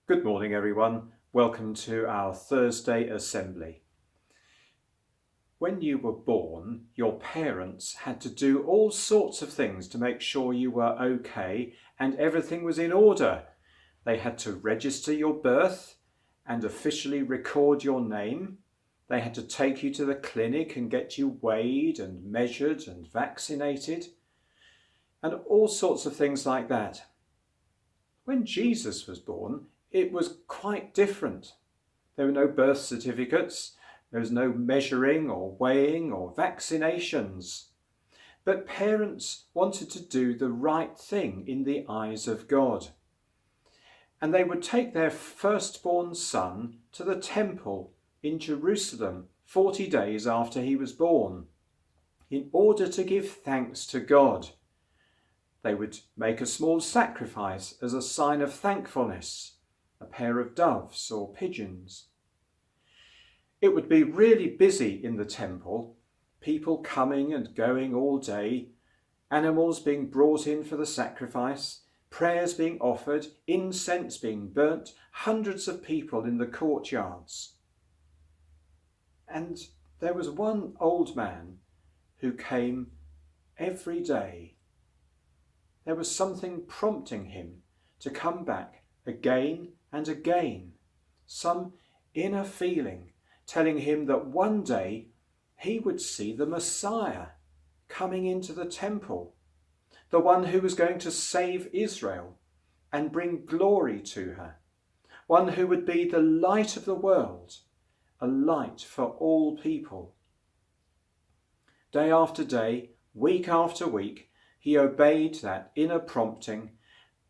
Good morning, everyone. Welcome to our Thursday assembly. When you were born, your parents had to do all sorts of things to make sure you were okay and everything was in order. They had to register your birth and officially record your name. They had to take you to the clinic and get you weighed and measured and vaccinated, and all sorts of things like that. When Jesus was born, it was quite different. There were no birth certificates, there was no measuring or weighing or vaccinations. But parents wanted to do the right thing in the eyes of God. And they would take their firstborn son to the temple in Jerusalem 40 days after he was born, in order to give thanks to God. They would make a small sacrifice as a sign of thankfulness, a pair of doves or pigeons. It would be really busy in the temple, people coming and going all day, animals being brought in for the sacrifice, prayers being offered, incense being burnt, hundreds of people in the courtyards. And there was one old man who came every day. There was something prompting him to come back again and again, some inner feeling telling him that one day he would see the Messiah coming into the temple, the one who was going to save Israel and bring glory to her, one who would be the light of the world, a light for all people. Day after day, week after week, he obeyed that inner prompting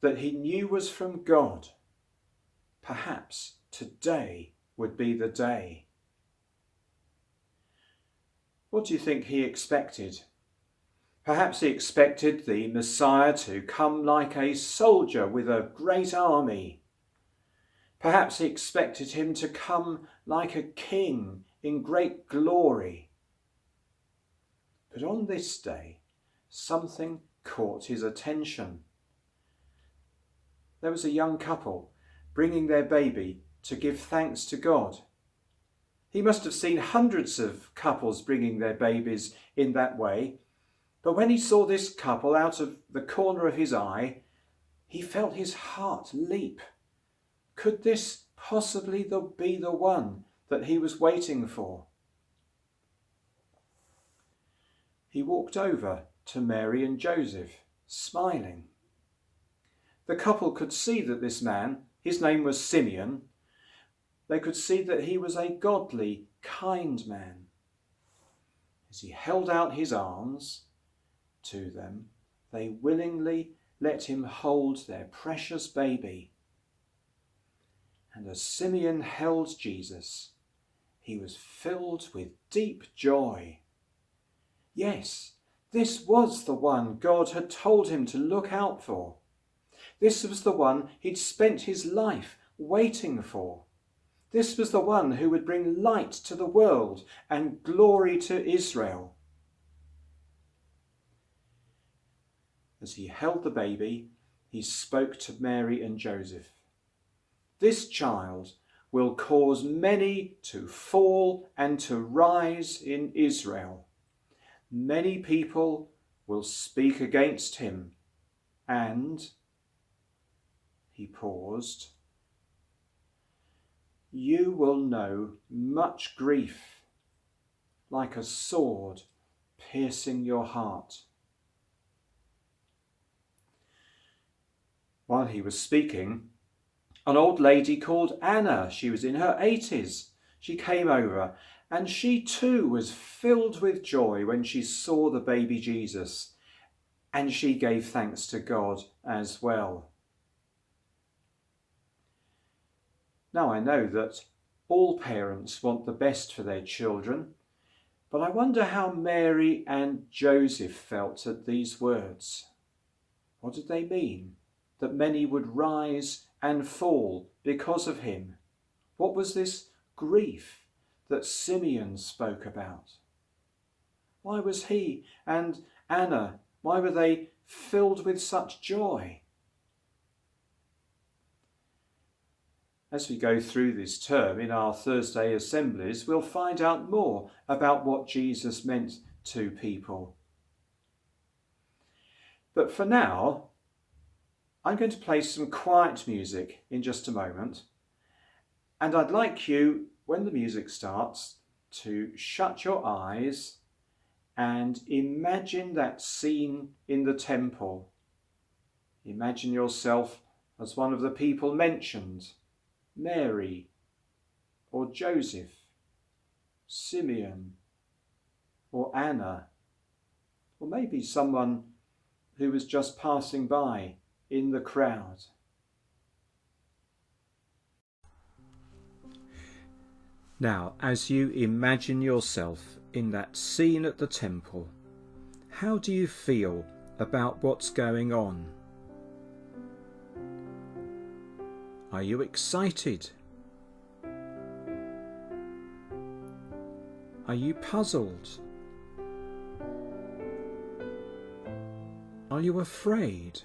that he knew was from God. Perhaps today would be the day. What do you think he expected? Perhaps he expected the Messiah to come like a soldier with a great army. Perhaps he expected him to come like a king in great glory. But on this day, something caught his attention. There was a young couple bringing their baby to give thanks to God. He must have seen hundreds of couples bringing their babies in that way, but when he saw this couple out of the corner of his eye, he felt his heart leap. Could this possibly be the one that he was waiting for? He walked over to Mary and Joseph, smiling. The couple could see that this man, his name was Simeon, they could see that he was a godly, kind man. As he held out his arms to them, they willingly let him hold their precious baby. And as Simeon held Jesus, he was filled with deep joy. Yes, this was the one God had told him to look out for. This was the one he'd spent his life waiting for. This was the one who would bring light to the world and glory to Israel. As he held the baby, he spoke to Mary and Joseph. This child will cause many to fall and to rise in Israel. Many people will speak against him, and, he paused, you will know much grief, like a sword piercing your heart. While he was speaking, an old lady called Anna, she was in her 80s, she came over, and she too was filled with joy when she saw the baby Jesus, and she gave thanks to God as well. Now I know that all parents want the best for their children, but I wonder how Mary and Joseph felt at these words. What did they mean? That many would rise and fall because of him? What was this grief that Simeon spoke about? Why was he and Anna, why were they filled with such joy? As we go through this term in our Thursday assemblies, we'll find out more about what Jesus meant to people. But for now, I'm going to play some quiet music in just a moment. And I'd like you, when the music starts, to shut your eyes and imagine that scene in the temple. Imagine yourself as one of the people mentioned, Mary or Joseph, Simeon or Anna, or maybe someone who was just passing by in the crowd. Now, as you imagine yourself in that scene at the temple, how do you feel about what's going on? Are you excited? Are you puzzled? Are you afraid?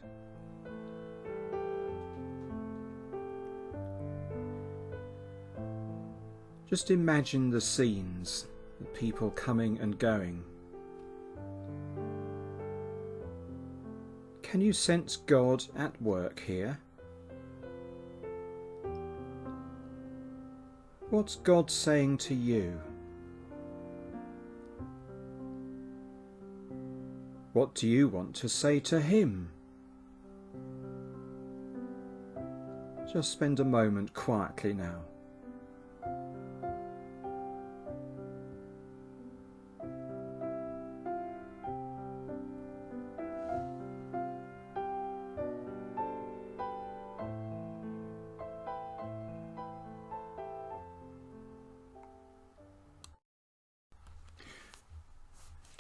Just imagine the scenes, the people coming and going. Can you sense God at work here? What's God saying to you? What do you want to say to Him? Just spend a moment quietly now.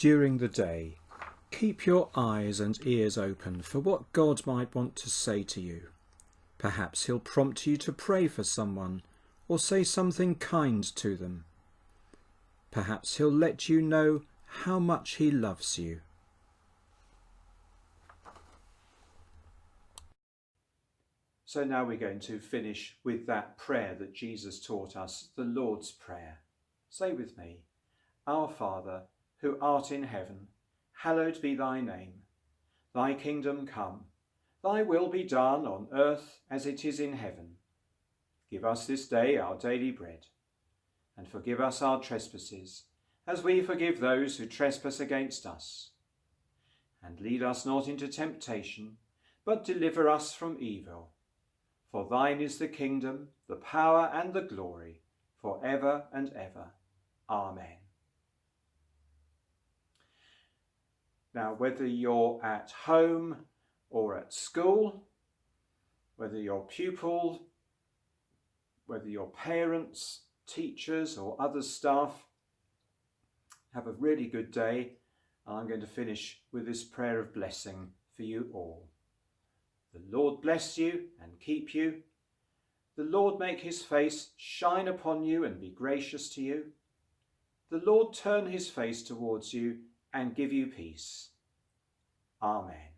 During the day, keep your eyes and ears open for what God might want to say to you. Perhaps He'll prompt you to pray for someone or say something kind to them. Perhaps He'll let you know how much He loves you. So now we're going to finish with that prayer that Jesus taught us, the Lord's Prayer. Say with me, Our Father, who art in heaven, hallowed be thy name. Thy kingdom come, thy will be done on earth as it is in heaven. Give us this day our daily bread, and forgive us our trespasses, as we forgive those who trespass against us. And lead us not into temptation, but deliver us from evil. For thine is the kingdom, the power and the glory, for ever and ever. Amen. Now, whether you're at home or at school, whether you're pupil, whether you're parents, teachers or other staff, have a really good day. I'm going to finish with this prayer of blessing for you all. The Lord bless you and keep you. The Lord make His face shine upon you and be gracious to you. The Lord turn His face towards you and give you peace. Amen.